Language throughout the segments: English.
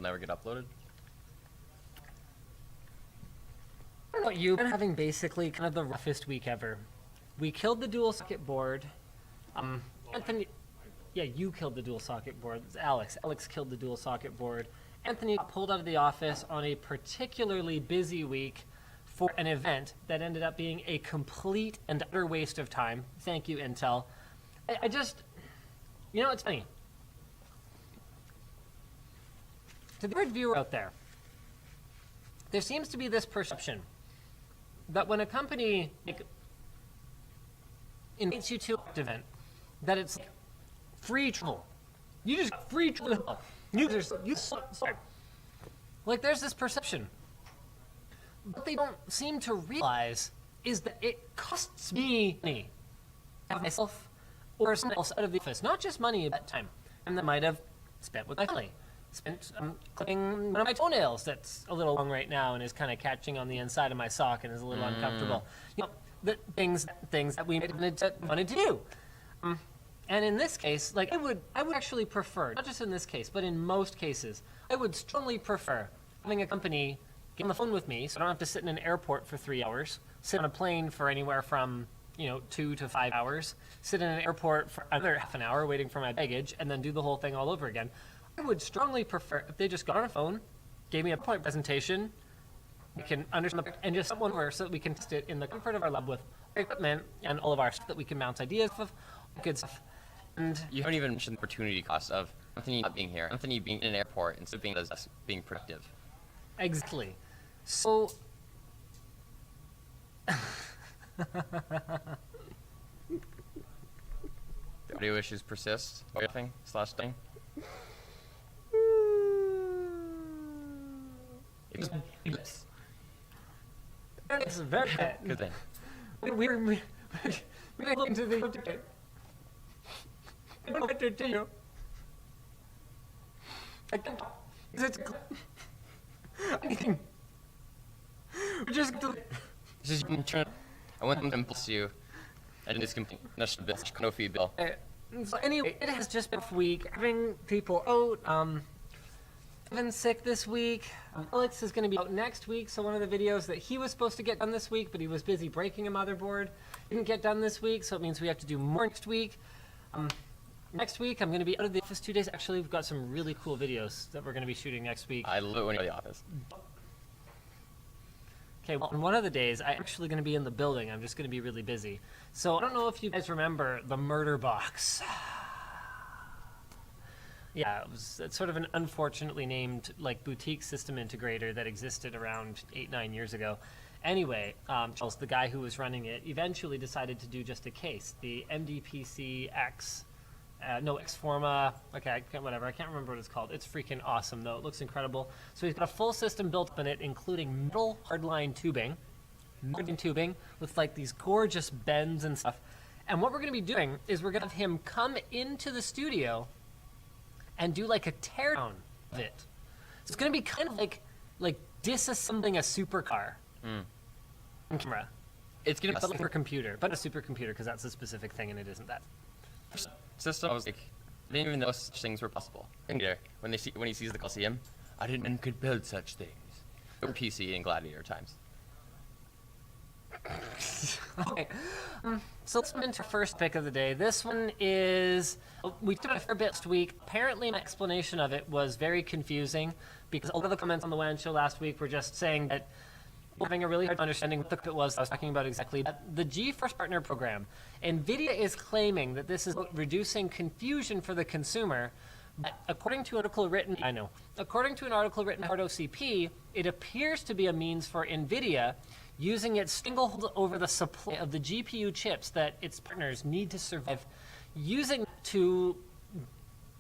never get uploaded? I don't know about you, been having basically kind of the roughest week ever. We killed the dual socket board. Anthony, yeah, you killed the dual socket board. It's Alex. Alex killed the dual socket board. Anthony got pulled out of the office on a particularly busy week for an event that ended up being a complete and utter waste of time. Thank you, Intel. I just, it's funny. To the viewer out there, there seems to be this perception that when a company invites you to an event, that it's like free trouble. You just got free trouble. Sorry. Like there's this perception. What they don't seem to realize is that it costs me money to have myself or someone else out of the office. Not just money at that time. And that might have spent with my family. Spent clipping one of my toenails that's a little long right now and is kind of catching on the inside of my sock and is a little uncomfortable. The things that we wanted to do. And in this case, like I would actually prefer, not just in this case, but in most cases, I would strongly prefer having a company get on the phone with me so I don't have to sit in an airport for 3 hours, sit on a plane for anywhere from 2 to 5 hours, sit in an airport for another half an hour waiting for my baggage, and then do the whole thing all over again. I would strongly prefer if they just got on a phone, gave me a PowerPoint presentation, we can understand and just someone where so that we can test it in the comfort of our lab with our equipment and all of our stuff that we can bounce ideas of, good stuff. And you haven't even mentioned the opportunity cost of Anthony not being here, Anthony being in an airport instead of being productive. Exactly. So audio issues persist. Thing. It's very bad. Good thing. We're looking to the I don't know what to tell you. I can't. It's anything. We just do. This is I want them to impulse you. And this complete no feed bill. So anyway, it has just been a week. Having people out. I've been sick this week. Alex is going to be out next week, so one of the videos that he was supposed to get done this week, but he was busy breaking a motherboard, didn't get done this week, so it means we have to do more next week. Next week, I'm going to be out of the office 2 days. Actually, we've got some really cool videos that we're going to be shooting next week. I love it when you're in the office. Okay, well, on one of the days, I'm actually going to be in the building. I'm just going to be really busy. So I don't know if you guys remember the murder box. Yeah, it's sort of an unfortunately named like boutique system integrator that existed around 8-9 years ago. Anyway, Charles, the guy who was running it, eventually decided to do just a case, the MDPC X, Xforma, okay, I can't remember what it's called. It's freaking awesome though, it looks incredible. So he's got a full system built up in it, including metal hardline tubing with like these gorgeous bends and stuff. And what we're gonna be doing is we're gonna have him come into the studio and do like a teardown of it. So it's gonna be kind of like disassembling a supercar on camera. It's gonna be like a computer, but a supercomputer because that's a specific thing and it isn't that. System, I was like, I didn't even know such things were possible. And there, when he sees the Coliseum, I didn't and could build such things. Or PC and Gladiator times. Okay, so let's move into our first pick of the day. This one is, we took it a fair bit last week. Apparently my explanation of it was very confusing because a lot of the comments on the WAN show last week were just saying that we're having a really hard understanding what the it was I was talking about exactly. The GeForce Partner Program, NVIDIA is claiming that this is reducing confusion for the consumer. But according to an article written, according to an article written by OCP, it appears to be a means for NVIDIA using its stranglehold over the supply of the GPU chips that its partners need to survive, using to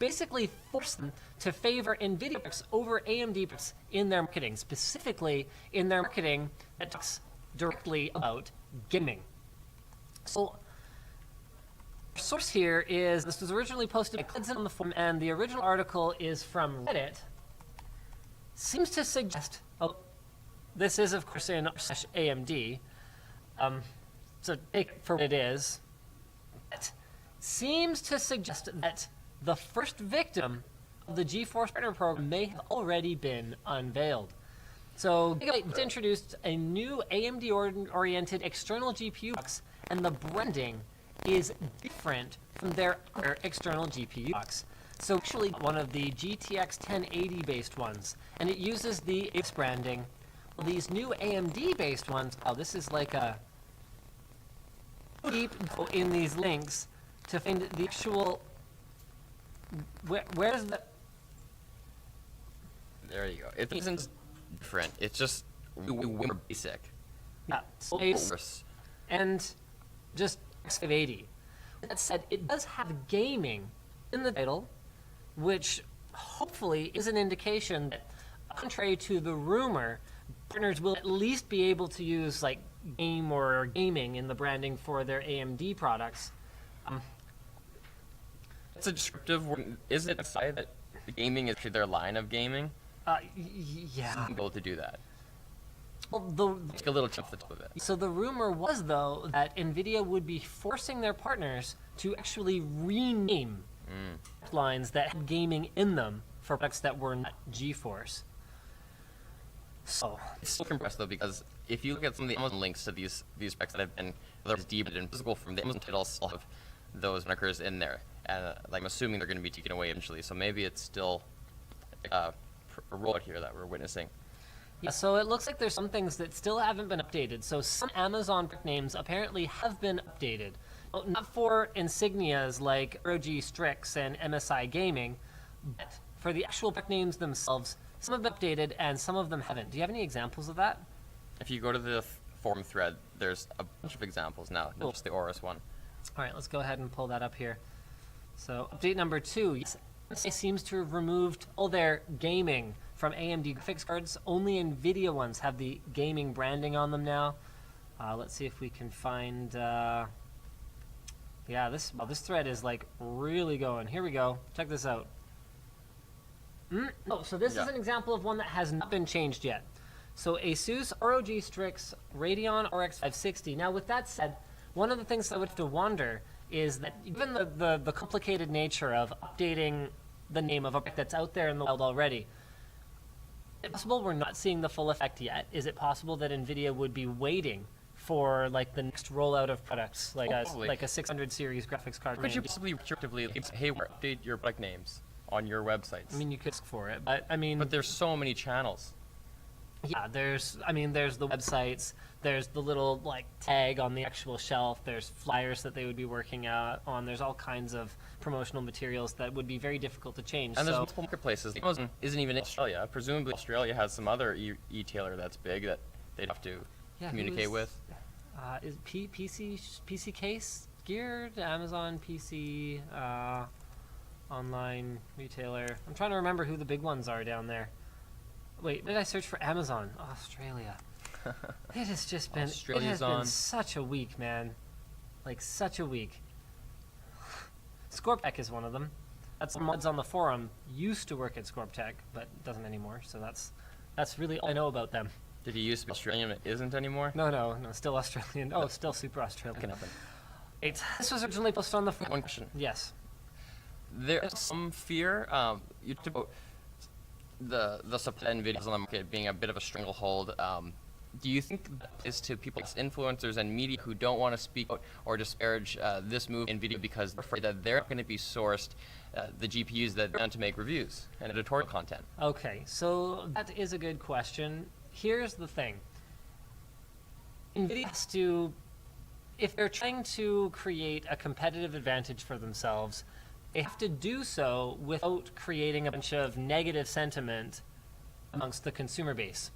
basically force them to favor NVIDIA products over AMD products in their marketing, specifically in their marketing that talks directly about gaming. So, our source here is, this was originally posted by Clinton on the forum, and the original article is from Reddit. Seems to suggest, this is of course in /AMD, so take it for what it is. It seems to suggest that the first victim of the GeForce Partner Program may have already been unveiled. So Gigabyte introduced a new AMD-oriented external GPU box, and the branding is different from their other external GPU box. So actually one of the GTX 1080 based ones, and it uses the X branding. Well, these new AMD based ones, oh, this is like a deep in these links to find the actual, where's the... There you go. It isn't different. It's just way more basic. Yeah, space and just X580. That said, it does have gaming in the title, which hopefully is an indication that, contrary to the rumor, partners will at least be able to use like game or gaming in the branding for their AMD products. It's a descriptive word. Isn't it aside that the gaming is their line of gaming? Yeah. Able to do that. Well, Take a little chip off the top of it. so the rumor was, though, that NVIDIA would be forcing their partners to actually rename lines that had gaming in them for products that were not GeForce. So It's still compressed though, because if you look at some of the Amazon links to these specs that have been whether it's debuted in physical form, the Amazon titles still have those markers in there, and like, I'm assuming they're going to be taken away eventually. So maybe it's still a rollout here that we're witnessing. yeah, so it looks like there's some things that still haven't been updated. So some Amazon names apparently have been updated. Well, not for insignias like ROG Strix and MSI Gaming, but for the actual names themselves. Some have been updated and some of them haven't. Do you have any examples of that? If you go to the forum thread, there's a bunch of examples now, not just the Aorus one. All right, let's go ahead and pull that up here. So update number 2, yes, MSI seems to have removed all their gaming from AMD graphics cards. Only NVIDIA ones have the gaming branding on them now. Let's see if we can find, yeah, this thread is like really going. Here we go, check this out. Oh, so this is an example of one that has not been changed yet. So Asus ROG Strix Radeon RX 560. Now with that said, one of the things I would have to wonder is that given the complicated nature of updating the name of a product that's out there in the wild already, is it possible we're not seeing the full effect yet? Is it possible that NVIDIA would be waiting for like the next rollout of products, like a 600 series graphics card? Could you possibly restrictively say, hey, update your product names on your websites? I mean, you could ask for it, but I mean... But there's so many channels. Yeah, there's the websites, there's the little like tag on the actual shelf, there's flyers that they would be working out on, there's all kinds of promotional materials that would be very difficult to change. And there's multiple marketplaces. Amazon isn't even in Australia. Presumably Australia has some other e-tailer that's big that they'd have to communicate with. Is PC Case geared? Amazon PC online retailer. I'm trying to remember who the big ones are down there. Wait, did I search for Amazon? Australia. It has just been, it has been such a week, man. Like, such a week. Scorptech is one of them. That's mods on the forum. Used to work at Scorptech, but doesn't anymore. So that's really all I know about them. Did he used to be Australian but isn't anymore? No, still Australian. Oh, still super Australian. Can happen. This was originally posted on the forum. One question. Yes. There's some fear. You talked about the supply and videos on the market being a bit of a stranglehold. Do you think that is to people, influencers and media who don't want to speak out or disparage this move in video because they're afraid that they're going to be sourced the GPUs that they're meant to make reviews and editorial content? Okay, so that is a good question. Here's the thing. NVIDIA has to, if they're trying to create a competitive advantage for themselves, they have to do so without creating a bunch of negative sentiment amongst the consumer base,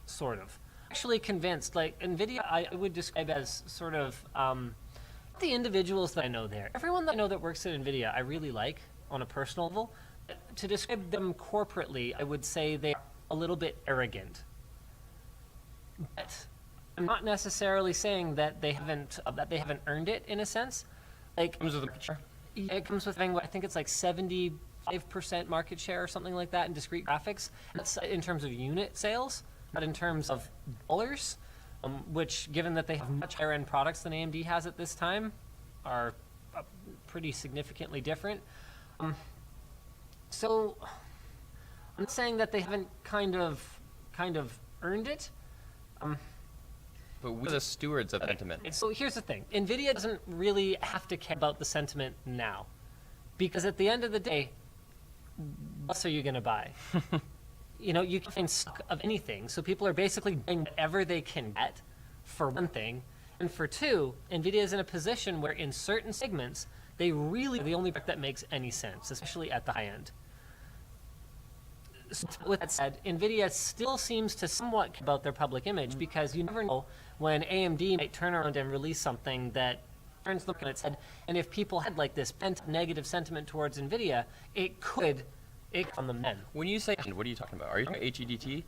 sort of. Actually convinced, like, NVIDIA I would describe as sort of the individuals that I know there. Everyone that I know that works at NVIDIA I really like on a personal level. To describe them corporately, I would say they're a little bit arrogant. But I'm not necessarily saying that they haven't earned it in a sense. Like, it comes with having, I think it's like 75% market share or something like that in discrete graphics. That's in terms of unit sales, not in terms of dollars, which, given that they have much higher end products than AMD has at this time, are pretty significantly different. So I'm not saying that they haven't kind of earned it. But we're the stewards of sentiment. So here's the thing. NVIDIA doesn't really have to care about the sentiment now. Because at the end of the day, what else are you going to buy? You can find stock of anything. So people are basically buying whatever they can get, for one thing. And for two, NVIDIA is in a position where in certain segments, they really are the only product that makes any sense, especially at the high end. So with that said, NVIDIA still seems to somewhat care about their public image because you never know when AMD might turn around and release something that turns them on its head. And if people had like this pent negative sentiment towards NVIDIA, it could on them then. When you say, what are you talking about? Are you talking about HEDT?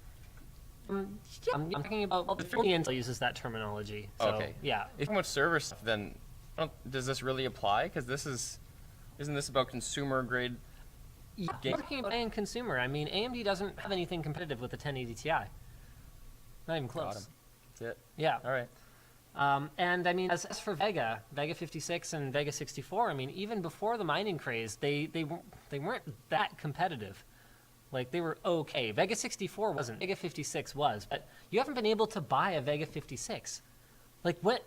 Yeah, I'm talking about, well, Intel uses that terminology. So, Okay. Yeah. If you talk about server stuff, then does this really apply? Because isn't this about consumer grade? Yeah, I'm talking about end consumer. I mean, AMD doesn't have anything competitive with the 1080 Ti. Not even close. Got 'em. That's it. Yeah. All right. And I mean, as for Vega 56 and Vega 64, I mean, even before the mining craze, they weren't that competitive. Like, they were okay. Vega 64 wasn't. Vega 56 was. But you haven't been able to buy a Vega 56. Like, what?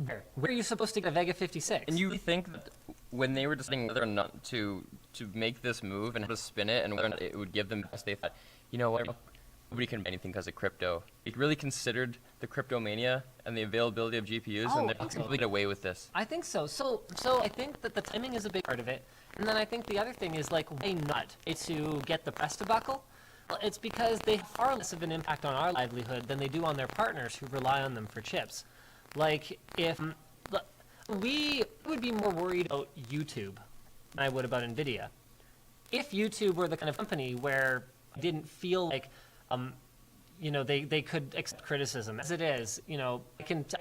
Where are you supposed to get a Vega 56? And you think that when they were deciding whether or not to make this move and how to spin it and whether or not it would give them best, they thought, you know what, nobody can buy anything because of crypto. They really considered the crypto mania and the availability of GPUs, and they're going to get away with this. I think so. So I think that the timing is a big part of it. And then I think the other thing is, like, why not? It's to get the press to buckle. Well, it's because they have far less of an impact on our livelihood than they do on their partners who rely on them for chips. Like, if we would be more worried about YouTube than I would about NVIDIA. If YouTube were the kind of company where I didn't feel like, they could accept criticism. As it is, I can tell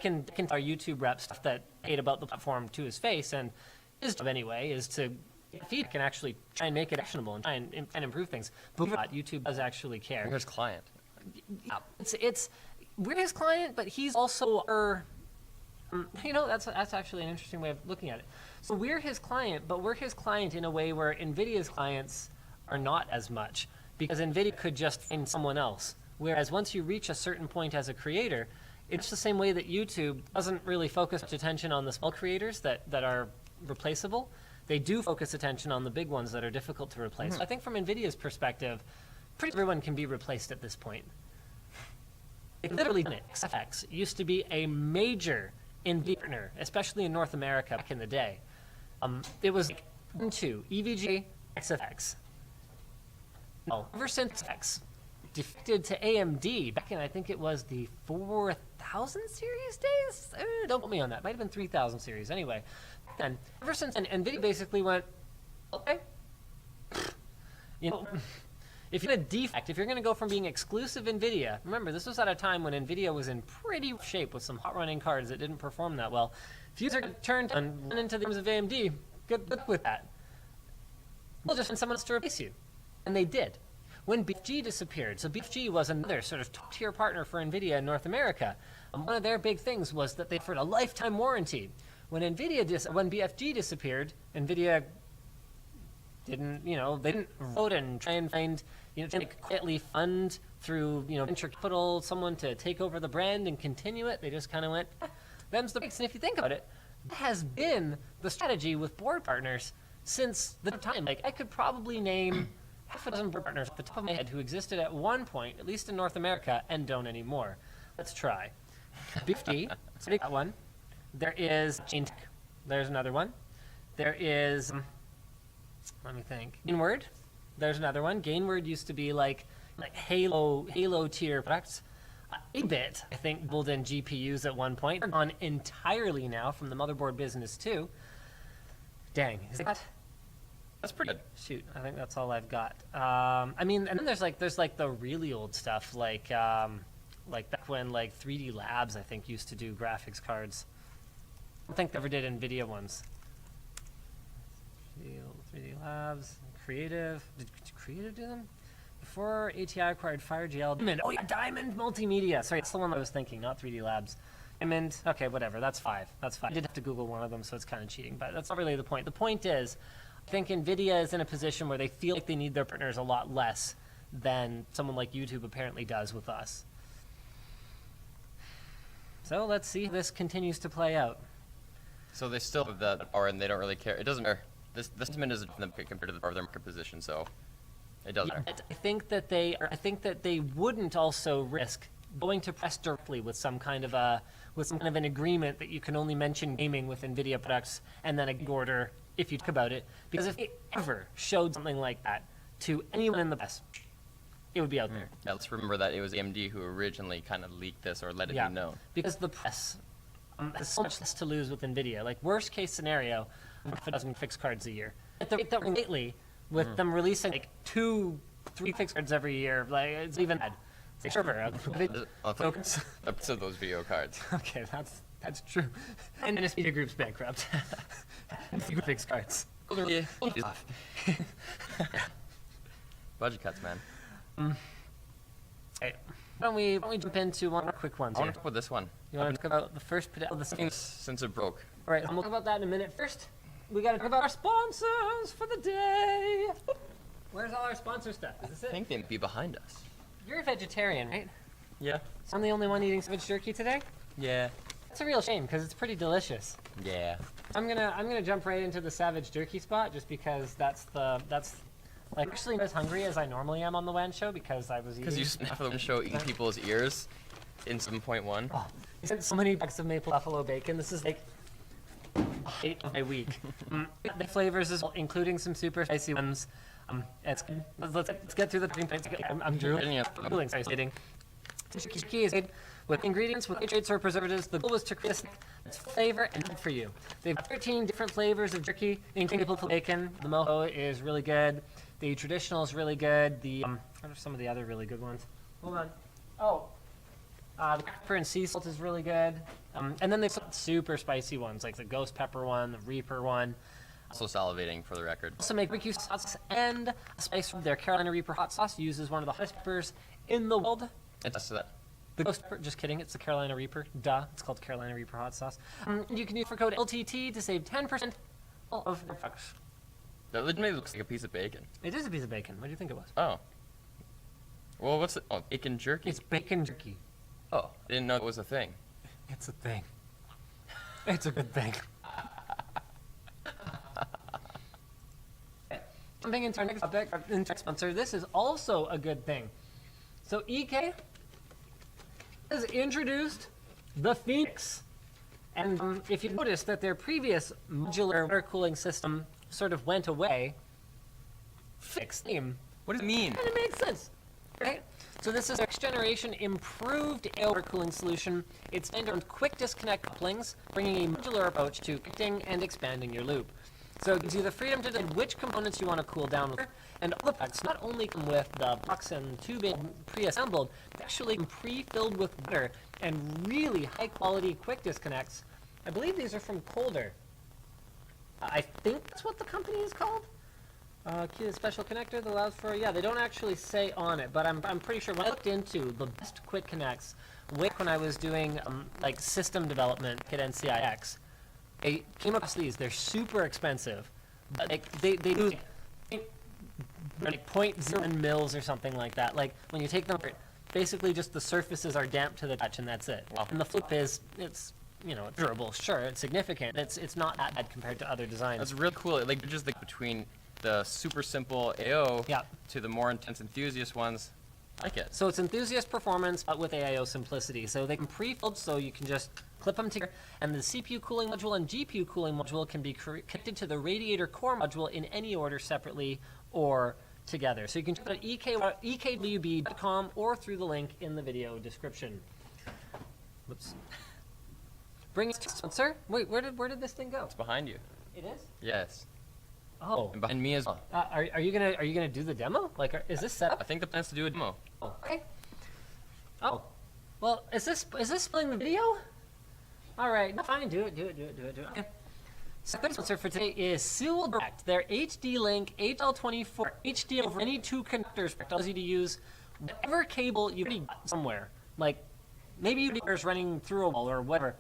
our YouTube rep stuff that hate about the platform to his face, and his job anyway is to get feedback and actually try and make it actionable and try and improve things. But YouTube does actually care. We're his client. Yeah, we're his client, but he's also our. That's actually an interesting way of looking at it. So we're his client, but we're his client in a way where NVIDIA's clients are not as much, because NVIDIA could just find someone else. Whereas once you reach a certain point as a creator, it's the same way that YouTube doesn't really focus much attention on the small creators that are replaceable. They do focus attention on the big ones that are difficult to replace. Mm-hmm. I think from NVIDIA's perspective, pretty everyone can be replaced at this point. It literally done it. XFX used to be a major NVIDIA partner, especially in North America back in the day. It was like 1, 2, EVGA, XFX. No, ever since XFX defected to AMD back in, I think it was the 4000 series days? Don't put me on that. Might have been 3000 series. Anyway, then, ever since then, NVIDIA basically went, okay. If you're going to defect, if you're going to go from being exclusive NVIDIA, remember, this was at a time when NVIDIA was in pretty rough shape with some hot-running cards that didn't perform that well. If you turned and run into the arms of AMD, good luck with that. We'll just find someone else to replace you. And they did. When BFG disappeared, so BFG was another sort of top-tier partner for NVIDIA in North America. One of their big things was that they offered a lifetime warranty. When BFG disappeared, NVIDIA didn't, they didn't vote and try and find, quietly fund through, venture capital, someone to take over the brand and continue it. They just kind of went, them's the breaks. And if you think about it, that has been the strategy with board partners since the time. Like, I could probably name half a dozen board partners off the top of my head who existed at one point, at least in North America, and don't anymore. Let's try. BFG, so we got one. There is Chain Tech. There's another one. There is, let me think, Gainward. There's another one. Gainward used to be like Halo tier products. 8-bit, I think, built in GPUs at one point. On entirely now from the motherboard business too. Dang, is that? That's pretty good. Shoot, I think that's all I've got. I mean, and then there's like the really old stuff, like back when 3D Labs, I think, used to do graphics cards. I don't think they ever did NVIDIA ones. 3D Labs, Creative. Did Creative do them? Before ATI acquired FireGL. Diamond. Oh yeah, Diamond Multimedia. Sorry, that's the one I was thinking, not 3D Labs. Diamond. Okay, whatever. That's 5. That's 5. I did have to Google one of them, so it's kind of cheating, but that's not really the point. The point is, I think NVIDIA is in a position where they feel like they need their partners a lot less than someone like YouTube apparently does with us. So let's see how this continues to play out. So they still have that power, and they don't really care. It doesn't matter. This sentiment isn't compared to the power of their market position, so it doesn't matter. But I think that they wouldn't also risk going to press directly with some kind of an agreement that you can only mention gaming with NVIDIA products and then a gig order if you talk about it. Because if they ever showed something like that to anyone in the press, it would be out there. Yeah, let's remember that it was AMD who originally kind of leaked this or let it be known. Because the press has so much less to lose with NVIDIA. Like, worst case scenario, if it doesn't fix cards a year. At the rate that lately, with them releasing like 2-3 fixed cards every year, like, it's even bad. It's like, sure, focus. Episode those video cards. Okay, that's true. And then Nvidia Group's bankrupt. Fixed cards. Budget cuts, man. Hey, why don't we jump into one more quick ones I here? want to talk about this one. You want to talk about the first of the second? Since it broke. All right, we'll talk about that in a minute. First, we got to talk about our sponsors for the day. Where's all our sponsor stuff? Is this I it? think they'd be behind us. You're a vegetarian, right? Yeah. So I'm the only one eating savage jerky today? Yeah. That's a real shame because it's pretty delicious. Yeah. I'm gonna jump right into the savage jerky spot just because that's like actually not as hungry as I normally am on the WAN show because I was eating. Because you spent half of the show eating people's ears in 7.1. Oh, I sent so many bags of maple buffalo bacon. This is like 8 of my week. The flavors as well, including some super spicy ones. It's good. Let's get through the points. I'm drooling. Sorry, stating. Jerky is made with ingredients with nitrates or preservatives. The goal was to create a snack that's flavor and good for you. They have 13 different flavors of jerky, including maple bacon. The mojo is really good. The traditional is really good. What are some of the other really good ones? Hold on. Oh, the pepper and sea salt is really good. And then they've some super spicy ones, like the ghost pepper one, the reaper one. Also salivating for the record. Also make barbecue sauce and a spice from their Carolina Reaper hot sauce. Uses one of the hottest peppers in the world. It does that. The ghost pepper, just kidding, it's the Carolina Reaper. Duh, it's called Carolina Reaper hot sauce. You can use for code LTT to save 10% of your fucks. That legitimately looks like a piece of bacon. It is a piece of bacon. What do you think it was? Oh. Well, what's it? Oh, bacon jerky. It's bacon jerky. Oh, I didn't know it was a thing. It's a thing. It's a good thing. Jumping into our next topic, our next sponsor, this is also a good thing. So EK has introduced the Phoenix. And if you notice that their previous modular water cooling system sort of went away, fixed name. What does it mean? And it makes sense, right? So this is our next generation improved air water cooling solution. It's designed around quick disconnect couplings, bringing a modular approach to connecting and expanding your loop. So it gives you the freedom to decide which components you want to cool down with. And all the packs not only come with the box and tube pre-assembled, they actually come pre-filled with water and really high-quality quick disconnects. I believe these are from Colder. I think that's what the company is called. Key special connector that allows for, yeah, they don't actually say on it, but I'm pretty sure when I looked into the best quick connects, way back when I was doing like system development at NCIX, I came across these. They're super expensive, but like they do like 0.01 mils or something like that. Like when you take them, basically just the surfaces are damp to the touch, and that's it. Wow. And the flip is it's durable. Sure, it's significant. It's not that bad compared to other designs. That's really cool. It, like just like between the super simple AO to the more intense enthusiast ones. I like it. So it's enthusiast performance, but with AIO simplicity. So they can pre-filled, so you can just clip them together, and the CPU cooling module and GPU cooling module can be connected to the radiator core module in any order separately or together. So you can check it out at ekwb.com or through the link in the video description. Whoops. Bring us to sponsor. Wait, where did this thing go? It's behind you. It is? Yes. Oh. And behind me as well. Are you gonna do the demo? Like, is this set up? I think the plan is to do a demo. Oh, okay. Oh, well, is this playing the video? All right, no, fine. Do it. Okay. So, good sponsor for today is Sewell Direct. Their HD Link HL24 HD over any two connectors allows you to use whatever cable you've already got somewhere. Like, maybe your is running through a wall or whatever.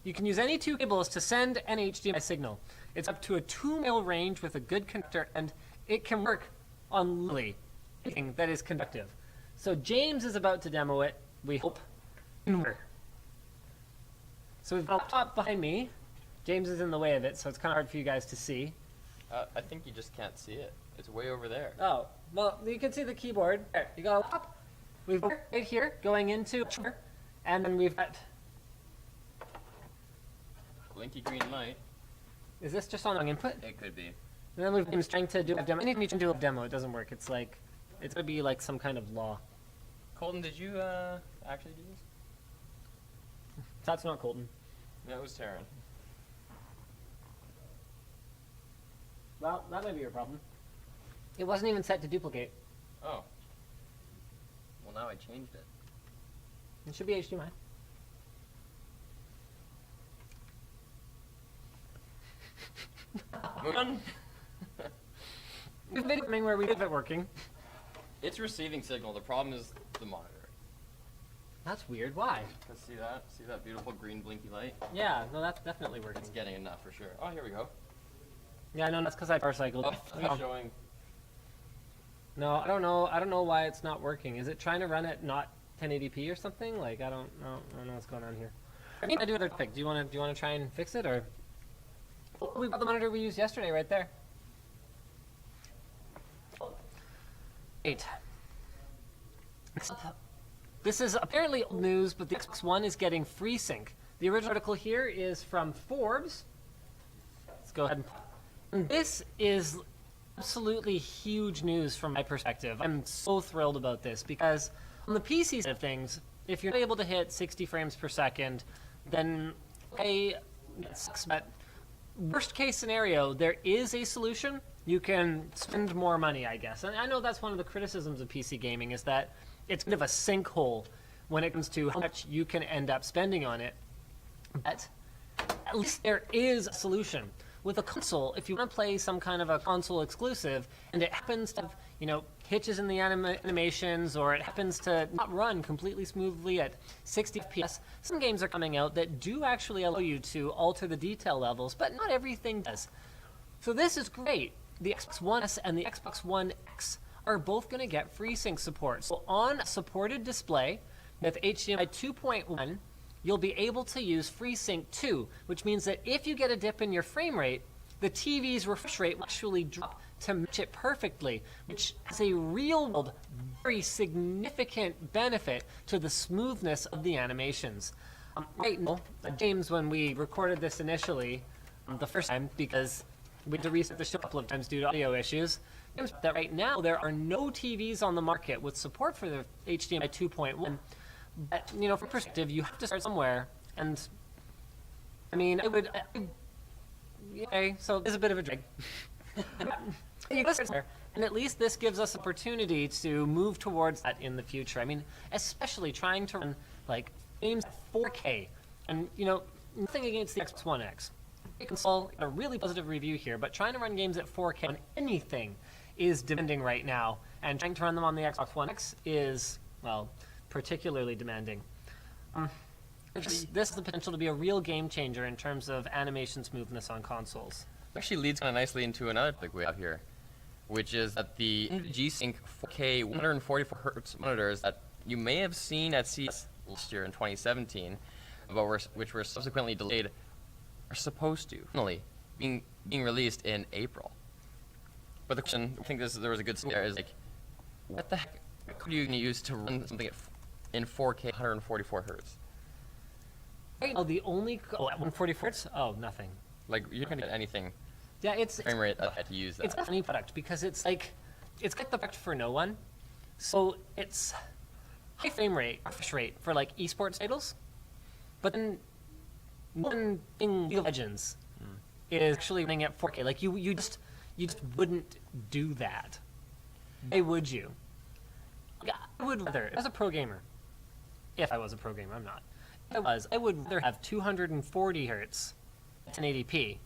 You can use any two cables to send an HDMI signal. It's up to a 2-mile range with a good conductor, and it can work on literally anything that is conductive. So James is about to demo it, we hope. So we've got a laptop behind me. James is in the way of it, so it's kind of hard for you guys to see. I think you just can't see it. It's way over there. Oh, well, you can see the keyboard. There, you got a laptop. We've got right here going into, and then we've got. Blinky green light. Is this just on input? It could be. And then we've been trying to do a demo. Anytime you try to do a demo, it doesn't work. It's like, it's gonna be like some kind of law. Colton, did you actually do this? That's not Colton. That was Taryn. Well, that might be your problem. It wasn't even set to duplicate. Oh. Well, now I changed it. It should be HDMI. Move on. We've made it where we have it working. It's receiving signal. The problem is the monitor. That's weird. Why? Cause see that? See that beautiful green blinky light? Yeah, no, that's definitely working. It's getting enough for sure. Oh, here we go. Yeah, no, that's because I power cycled. Oh, it's showing. No, I don't know. I don't know why it's not working. Is it trying to run at not 1080p or something? Like I don't know what's going on here. I mean, I do another topic. Do you want to try and fix it or? Oh, we've got the monitor we used yesterday right there. 8. This is apparently old news, but the Xbox One is getting FreeSync. The original article here is from Forbes. Let's go ahead and this is absolutely huge news from my perspective. I'm so thrilled about this because on the PC side of things, if you're not able to hit 60 frames per second, then it sucks. But worst case scenario, there is a solution. You can spend more money, I guess. And I know that's one of the criticisms of PC gaming is that it's kind of a sinkhole when it comes to how much you can end up spending on it. But at least there is a solution. With a console, if you want to play some kind of a console exclusive, and it happens to have, hitches in the animations, or it happens to not run completely smoothly at 60 FPS, some games are coming out that do actually allow you to alter the detail levels, but not everything does. So this is great. The Xbox One S and the Xbox One X are both going to get FreeSync support. So on a supported display with HDMI 2.1, you'll be able to use FreeSync 2, which means that if you get a dip in your frame rate, the TV's refresh rate will actually drop to match it perfectly, which has a real-world, very significant benefit to the smoothness of the animations. Right now, James, when we recorded this initially, the first time, because we had to reset the show a couple of times due to audio issues, that right now there are no TVs on the market with support for the HDMI 2.1. But, from perspective, you have to start somewhere, and, okay, so there's a bit of a drag. You gotta start somewhere, and at least this gives us opportunity to move towards that in the future. Especially trying to run, games at 4K, and, nothing against the Xbox One X. You can solve a really positive review here, but trying to run games at 4K on anything is demanding right now, and trying to run them on the Xbox One X is, well, particularly demanding. This has the potential to be a real game changer in terms of animation smoothness on consoles. Actually leads kind of nicely into another topic we have here, which is that the G-Sync 4K 144Hz monitors that you may have seen at CES last year in 2017, which were subsequently delayed, are supposed to finally being released in April. But the question, I think there was a good there, is what the heck could you use to run something in 4K 144 hertz? Oh, the only at 144 hertz? Oh, nothing. You're gonna get anything. Yeah, it's frame rate to use that. It's a funny product because it's like the product for no one. So it's high frame rate, refresh rate for esports titles, but then one thing League of Legends is actually running at 4K. You just wouldn't do that. Why would you? I would rather, as a pro gamer, if I was a pro gamer, I'm not. I would rather have 240 hertz at 1080p.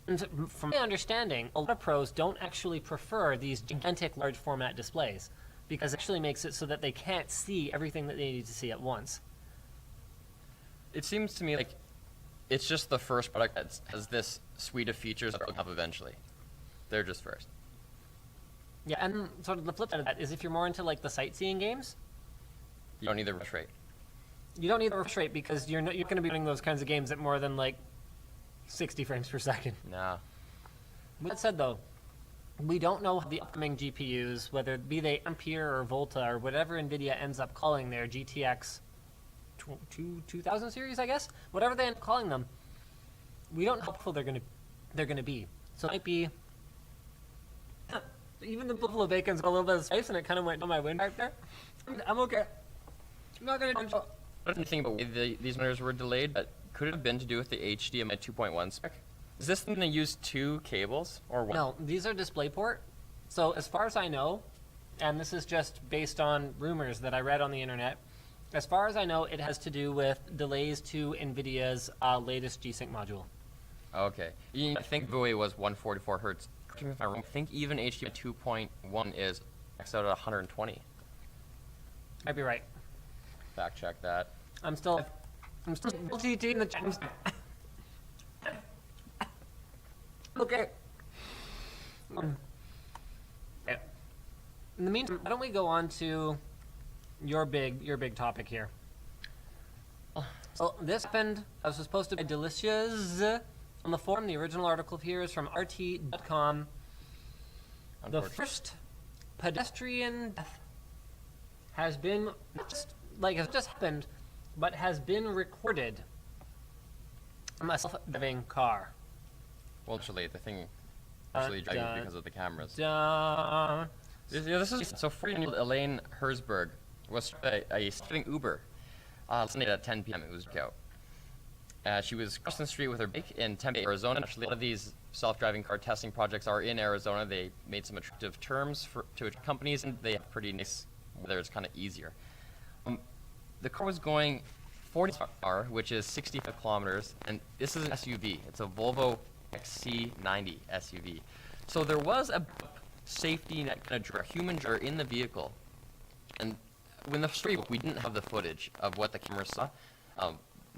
And from my understanding, a lot of pros don't actually prefer these gigantic large format displays because it actually makes it so that they can't see everything that they need to see at once. It seems to me it's just the first product that has this suite of features that will come up eventually. They're just first. Yeah, and sort of the flip side of that is if you're more into like the sightseeing games, You don't need the refresh rate. you don't need the refresh rate because you're going to be running those kinds of games at more than like 60 frames per second. Nah. With that said, though, we don't know the upcoming GPUs, whether it be they Ampere or Volta or whatever NVIDIA ends up calling their GTX 2000 series, I guess, whatever they end up calling them. We don't know how powerful they're going to be. So it might be. Even the Buffalo Bacon's got a little bit of space, and it kind of went down my wind right there. I'm okay. I'm not gonna. I don't think about why these monitors were delayed, but could it have been to do with the HDMI 2.1 spec? Is this going to use 2 cables or what? No, these are DisplayPort. So as far as I know, and this is just based on rumors that I read on the internet, as far as I know, it has to do with delays to NVIDIA's latest G-Sync module. Okay. I think VOE was 144 hertz. Correct me if I'm wrong. I think even HDMI 2.1 is maxed out at 120. I'd be right. Fact check that. I'm still TT in the chat. Okay. Yeah. In the meantime, why don't we go on to your big topic here? So this happened. I was supposed to be delicious on the forum. The original article here is from RT.com. The first pedestrian death has been has just happened, but has been recorded from a self-driving car. Well, actually, the thing actually driving because of the cameras. This is so. 14-year-old Elaine Herzberg was a self-driving Uber. Last night at 10 p.m. It was out. She was crossing the street with her bike in Tempe, Arizona. Actually, a lot of these self-driving car testing projects are in Arizona. They made some attractive terms to companies, and they have pretty nice weather. It's kind of easier. The car was going 40 miles per hour, which is 65 kilometers, and this is an SUV. It's a Volvo XC90 SUV. So there was a safety net kind of human driver in the vehicle, and when the story broke, we didn't have the footage of what the camera saw,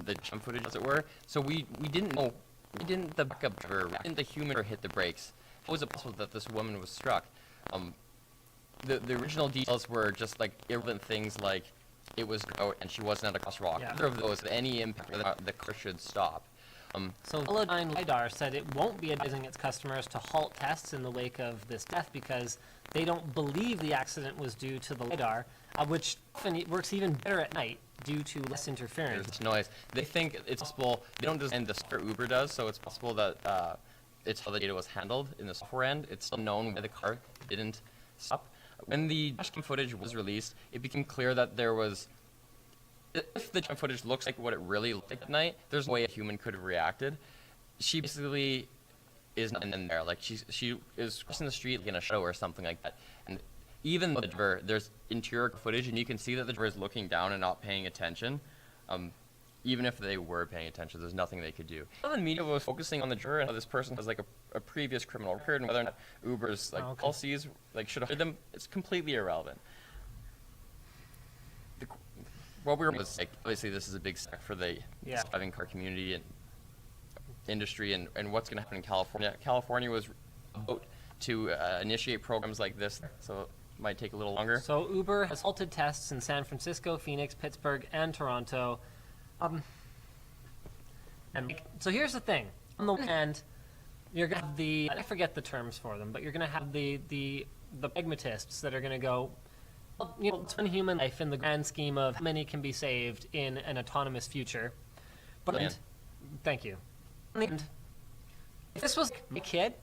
the jump footage, as it were. So we didn't know. We didn't the backup driver, didn't the human driver hit the brakes? How was it possible that this woman was struck? The original details were just like irrelevant things like it was out and she wasn't at a crosswalk. Yeah. Neither of those had any impact whether the car should stop. So Velodyne LiDAR said it won't be advising its customers to halt tests in the wake of this death because they don't believe the accident was due to the LiDAR, which often works even better at night due to less interference. There's noise. They think it's possible, they don't design the software Uber does, so it's possible that it's how the data was handled in the software end. It's still known why the car didn't stop. When the dashcam footage was released, it became clear that there was, if the jump footage looks like what it really looked like at night, there's no way a human could have reacted. She basically is not in there. Like she is crossing the street like in a show or something like that. And even the driver, there's interior footage, and you can see that the driver is looking down and not paying attention. Even if they were paying attention, there's nothing they could do. The media was focusing on the driver and how this person has like a previous criminal record and whether or not Uber's like policies like should have hired them. It's completely irrelevant. What we were was like, obviously this is a big step for the driving car community and industry, and what's going to happen in California. California was about to initiate programs like this, so it might take a little longer. So Uber has halted tests in San Francisco, Phoenix, Pittsburgh, and Toronto. And so here's the thing. On the one hand, you're going to have the, I forget the terms for them, but you're going to have the pragmatists that are going to go, well, you know, it's one human life in the grand scheme of how many can be saved in an autonomous future. But, thank you. And if this was a kid,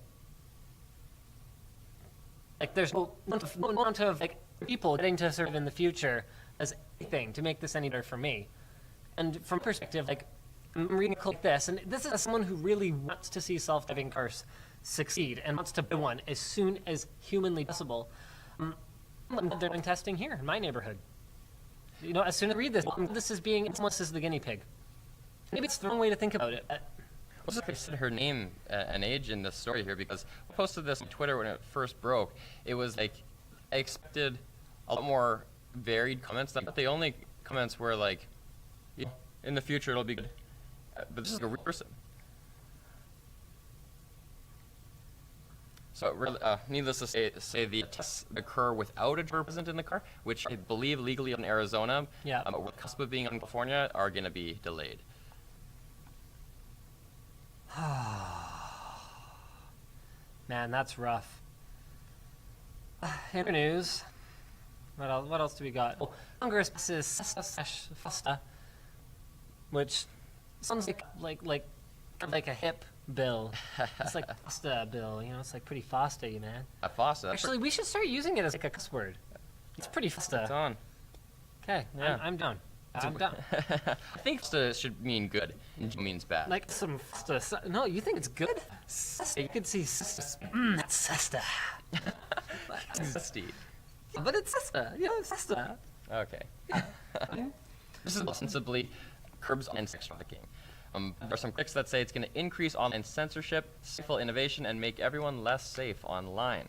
like there's no amount of like people getting to serve in the future as anything to make this any better for me. And from perspective, like I'm reading a quote like this, and this is someone who really wants to see self-driving cars succeed and wants to buy one as soon as humanly possible. They're doing testing here in my neighborhood. You know, as soon as I read this, this is being almost as the guinea pig. Maybe it's the wrong way to think about it. What's if I said her name and age in the story here, because I posted this on Twitter when it first broke. It was like I expected a lot more varied comments. But the only comments were like, yeah, in the future it'll be good. but this is a real person. So, really, needless to say the tests occur without a juror present in the car, which I believe legally in Arizona, Yeah. with the cusp of being in California, are going to be delayed. Man, that's rough. In other news, what else do we got? Oh, Congress passes FASTA, which sounds like a hip bill. It's like FASTA bill, you know, it's like pretty FASTA, man. A FOSTA. Actually, we should start using it as like a cuss word. It's pretty It's FASTA. on. Okay, Yeah. I'm done. I'm done. I think FOSTA should mean good, and means bad. Like some FASTA. No, you think it's good? You could see that's FASTA. Nasty. But it's FASTA. Yeah, it's FASTA. Okay. This is ostensibly curbs on sex trafficking. There are some critics that say it's going to increase online censorship, stifle innovation, and make everyone less safe online.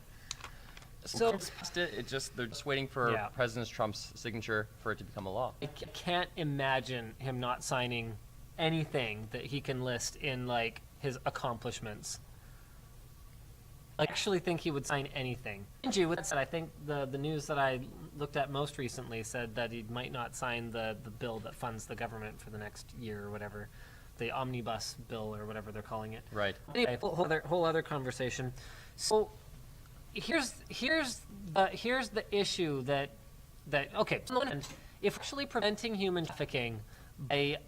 So- they're just waiting for Yeah. President Trump's signature for it to become a law. I can't imagine him not signing anything that he can list in like his accomplishments. I actually think he would sign anything. And with that said, I think the news that I looked at most recently said that he might not sign the bill that funds the government for the next year or whatever, the omnibus bill or whatever they're calling it. Right. Anyway, whole other conversation. So here's the issue that okay. So on one hand, if actually preventing human trafficking by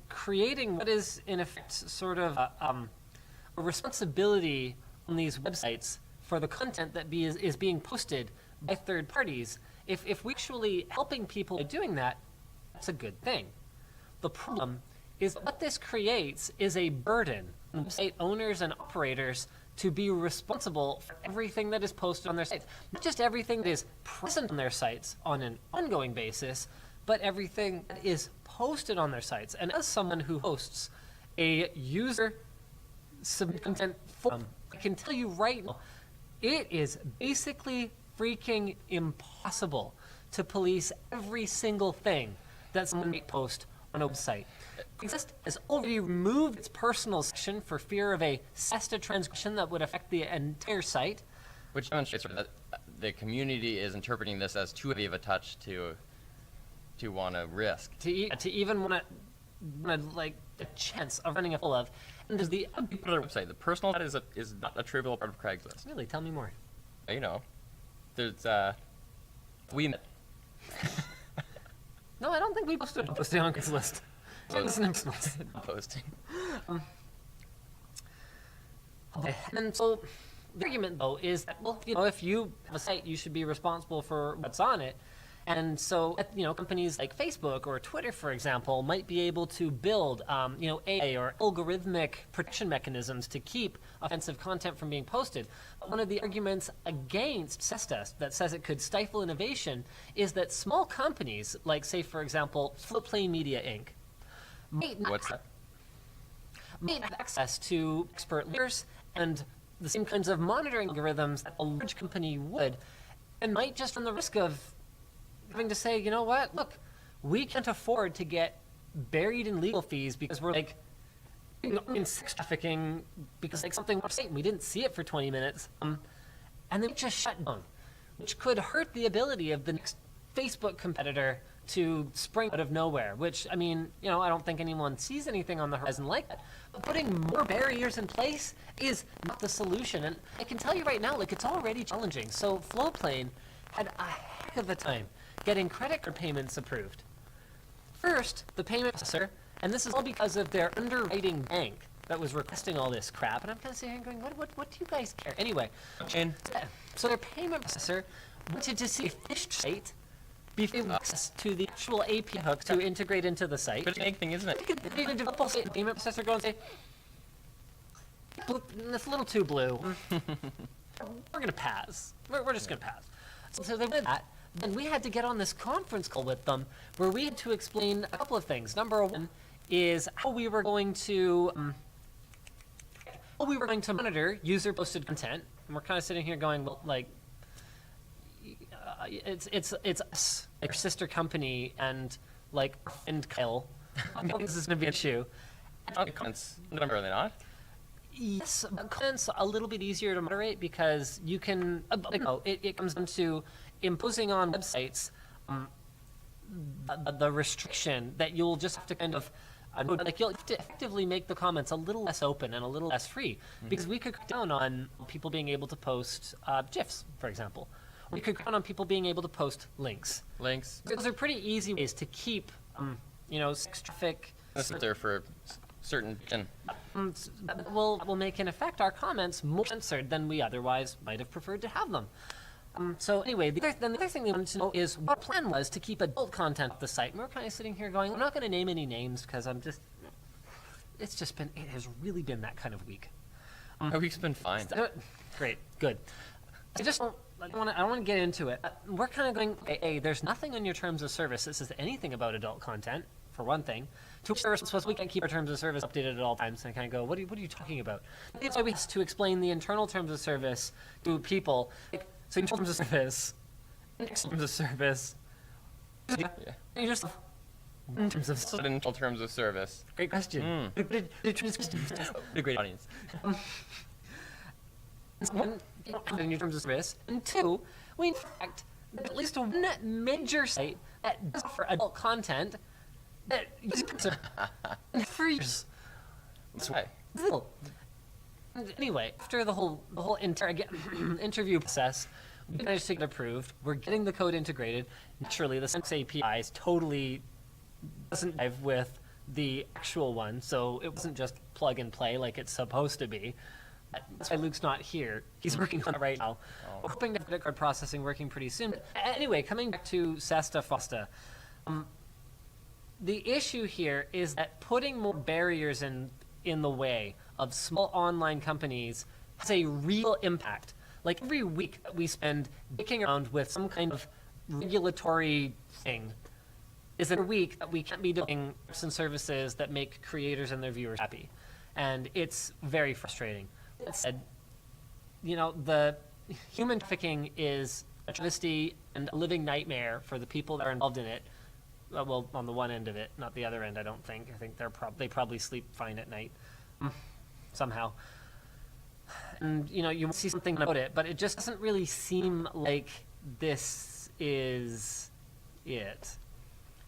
creating what is in effect sort of a responsibility on these websites for the content that is being posted by third parties, if we actually helping people by doing that, that's a good thing. The problem is what this creates is a burden on website owners and operators to be responsible for everything that is posted on their sites. Not just everything that is present on their sites on an ongoing basis, but everything that is posted on their sites. And as someone who hosts a user submit content forum, I can tell you right now, it is basically freaking impossible to police every single thing that someone might post on a website. Craigslist has already removed its personal section for fear of a SESTA transgression that would affect the entire site. Which demonstrates that the community is interpreting this as too heavy of a touch to want to risk. To even want to like a chance of running a full of. And there's the Other website, the personal data is not a trivial part of Craigslist. really, tell me more. You know, there's we met. No, I don't think we posted on Craigslist. Posting. And so the argument, though, is that, well, you know, if you have a site, you should be responsible for what's on it. And so, you know, companies like Facebook or Twitter, for example, might be able to build, you know, AI or algorithmic protection mechanisms to keep offensive content from being posted. But one of the arguments against SESTA that says it could stifle innovation is that small companies, like, say, for example, Floatplane Media Inc., What's that? might have access to expert leaders and the same kinds of monitoring algorithms that a large company would, and might just run the risk of having to say, you know what, look, we can't afford to get buried in legal fees because we're like in sex trafficking because like something website and we didn't see it for 20 minutes, and then it just shut down, which could hurt the ability of the next Facebook competitor to spring out of nowhere, which, I mean, you know, I don't think anyone sees anything on the horizon like that. But putting more barriers in place is not the solution. And I can tell you right now, like, it's already challenging. So Flowplane had a heck of a time getting credit card payments approved. First, the payment processor, and this is all because of their underwriting bank that was requesting all this crap. And I'm kind of sitting here going, what do you guys care? Anyway, so their payment processor wanted to see a fish site before access to the actual API hook to integrate into the site. But it's an egg thing, isn't it? They could develop a payment processor go and say, that's a little too blue. We're going to pass. We're just going to pass. So they did that. Then we had to get on this conference call with them where we had to explain a couple of things. Number one is how we were going to monitor user-posted content. And we're kind of sitting here going, well, like, it's us, like our sister company, and like our friend Kyle I think this is going to be an issue. Comments, no, really not. Yes, but comments a little bit easier to moderate because you can. It comes down to imposing on websites the restriction that you'll just have to kind of. Like you'll have to effectively make the comments a little less open and a little less free, because we could cut down on people being able to post GIFs, for example. We could cut down on people being able to post links. Those are pretty easy ways to keep, sex traffic. That's there for certain. Will make in effect our comments more censored than we otherwise might have preferred to have them. So anyway, the other thing they wanted to know is what the plan was to keep adult content off the site. And we're kind of sitting here going, I'm not going to name any names because it has really been that kind of week. Our week's been fine. Great, good. I don't want to get into it. We're kind of going, hey, there's nothing in your terms of service that says anything about adult content, for one thing. Two, we can't keep our terms of service updated at all times. And I kind of go, what are you talking about? That's why we have to explain the internal terms of service to people. So in terms of service, Yeah. in terms of terms of service. great question. A great audience. One, in your terms of service, and two, we in fact at least one major site that does offer adult content that uses for years. That's right. Still. Anyway, after the whole interview process, we managed to get approved. We're getting the code integrated. Naturally, the Sense API totally doesn't dive with the actual one, so it wasn't just plug and play like it's supposed to be. That's why Luke's not here. He's working on it right now. We're hoping to have credit card processing working pretty soon. Anyway, coming back to SESTA FOSTA, the issue here is that putting more barriers in the way of small online companies has a real impact. Like every week that we spend dicking around with some kind of regulatory thing is a week that we can't be doing apps and services that make creators and their viewers happy. And it's very frustrating. That said, the human trafficking is a travesty and a living nightmare for the people that are involved in it. Well, on the one end of it, not the other end, I don't think. I think they probably sleep fine at night. Somehow. And, you see something about it, but it just doesn't really seem like this is it.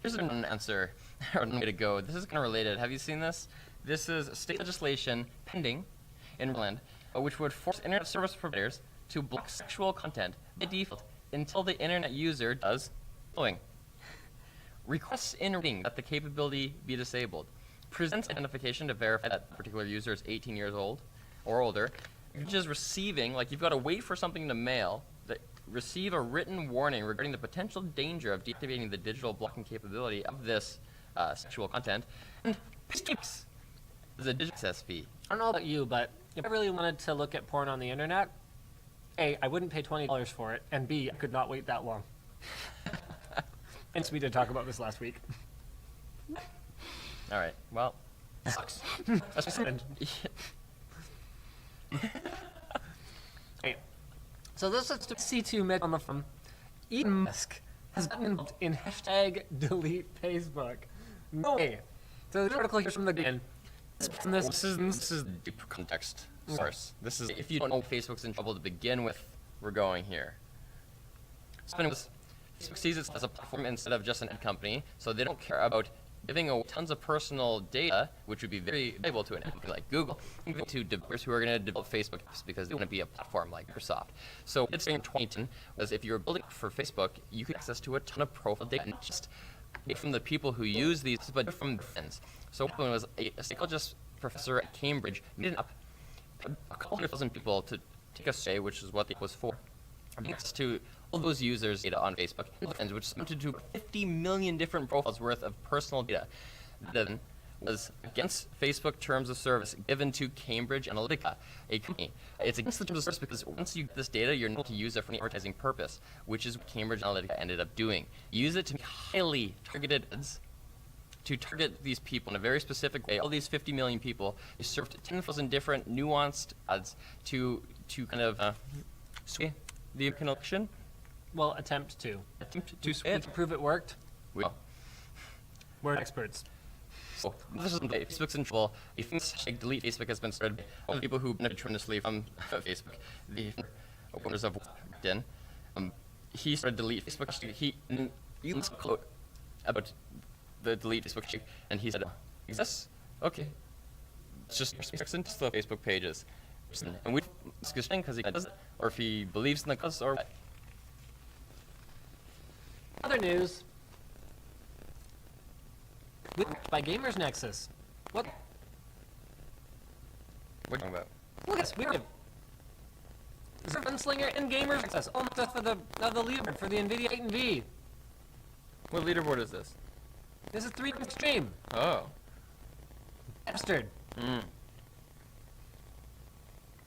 Here's an answer, or an way to go. This is kind of related. Have you seen this? This is state legislation pending in Maryland, which would force internet service providers to block sexual content by default until the internet user does the following. Requests in writing that the capability be disabled. Presents identification to verify that a particular user is 18 years old or older. Just receiving, like you've got to wait for something to mail, receive a written warning regarding the potential danger of deactivating the digital blocking capability of this sexual content, and sticks as a digital access fee. I don't know about you, but if I really wanted to look at porn on the internet, A, I wouldn't pay $20 for it, and B, I could not wait that long. And we did talk about this last week. All right. Well, sucks. That's just Hey, so this is to C2 mid on the phone. Elon Musk has gotten involved in hashtag delete Facebook. No way. So the article here from the Guardian. This is deep context source. This is, if you don't know Facebook's in trouble to begin with, we're going here. So anyways, Facebook sees it as a platform instead of just an ad company, so they don't care about giving away tons of personal data, which would be very valuable to an ad company like Google, even to developers who are going to develop Facebook apps because they want to be a platform like Microsoft. So it's in 2010 was if you were building for Facebook, you could access to a ton of profile data, not just from the people who use these, but from their friends. So what happened was a psychologist professor at Cambridge made an app, paid a couple 100,000 people to take a survey, which is what it was for, and access to all those users' data on Facebook, which amounted to 50 million different profiles worth of personal data. Then was against Facebook terms of service given to Cambridge Analytica, a company. It's against the terms of service because once you get this data, you're not able to use it for any advertising purpose, which is what Cambridge Analytica ended up doing. Use it to make highly targeted ads to target these people in a very specific way. All these 50 million people, they served 10,000 different nuanced ads to kind of sway the American election. Well, attempt to. Attempt to sway it. To prove it worked. Well, We're experts. So this is Facebook's in trouble. A famous hashtag delete Facebook has been started by all the people who benefit tremendously from Facebook. The owners of LinkedIn. He started delete Facebook hashtag. You must quote about the delete Facebook hashtag, and he said, "Exists? Okay, it's just into the Facebook pages." And we discussing because he does it, or if he believes in the cause, or what. Other news. By Gamers Nexus. What? What are you talking about? Look at this. We were Gunslinger and Gamers Nexus. Almost for the leaderboard for the NVIDIA 8V. What leaderboard is this? This is 3D stream. Oh. Bastard.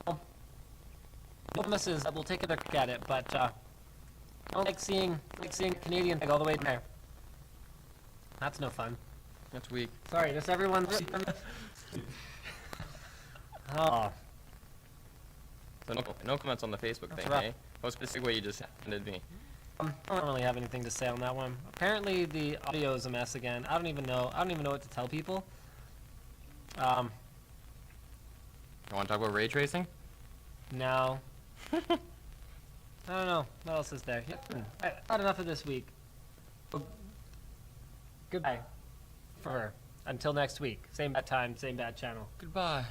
Well, promises that we'll take a look at it, but I don't like seeing Canadian flag all the way there. That's no fun. That's weak. Sorry, just everyone. Oh. So no comments on the Facebook thing, rough. eh? What specific way you just handed me? I don't really have anything to say on that one. Apparently the audio is a mess again. I don't even know what to tell people. You want to talk about ray tracing? No. I don't know. What else is there? I had enough of this week. Goodbye. Until next week. Same bad time, same bad channel. Goodbye.